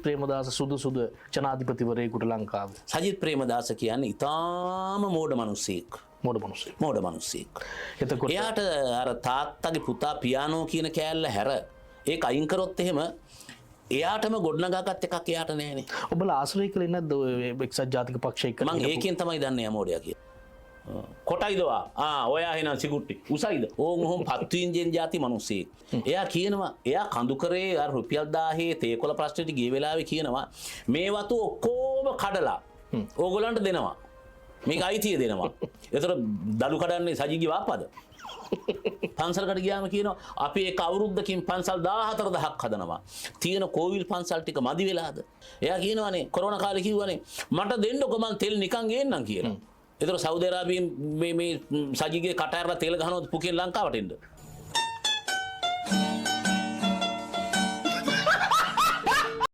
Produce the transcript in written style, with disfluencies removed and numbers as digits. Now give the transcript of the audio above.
ප්‍රේමදාස සුදුසුද ජනාධිපතිවරයෙකුට ලංකාවේ? සජිත් ප්‍රේමදාස කියන්නේ ඉතාම මෝඩ මිනිසෙක්. මෝඩ මිනිසෙක්. එතකොට එයාට අර තාත්තගේ පුතා පියානෝ කියන කෑල්ල හැර ඒක අයින් කරොත් එහෙම එයාටම ගොඩනගාගත් එකක් එයාට නෑනේ. ඔබලා ආශ්‍රය කළේ නැද්ද ඔය එක්සත් ජාතික පක්ෂය එක්ක? මම ඒකෙන් තමයි දන්නේ මෝඩයා කියලා. කොටයිදවා ඔයා එහෙනම් සිකුට්ටි උසයිද ඕන් ඔහොම පත්වීන්ජෙන් ජාති මිනිස්සෙක්. එයා කියනවා එයා කඳු කරේ අර රුපියල් 1000 තේකොළ ප්‍රශ්නෙට ගිය වෙලාවේ කියනවා මේ වතු ඔක්කොම කඩලා ඕගොල්ලන්ට දෙනවා. මේක අයිතිය දෙනවා. ඒතර දඩු කඩන්නේ සජිගේ වාපද. පන්සලකට ගියාම කියනවා අපි ඒක අවුරුද්දකින් පන්සල් 14000ක් හදනවා. තියෙන කෝවිල් පන්සල් ටික මදි වෙලාද? එයා කියනවානේ කොරෝනා කාලේ කිව්වනේ මට දෙන්නකො මං තෙල් නිකන් ගේන්නම් කියලා. ඒතර සෞදි අරාබියෙන් මේ සජිගේ කට ඇරලා තෙල් ගහනොත් පුකෙන් ලංකාවට එන්න.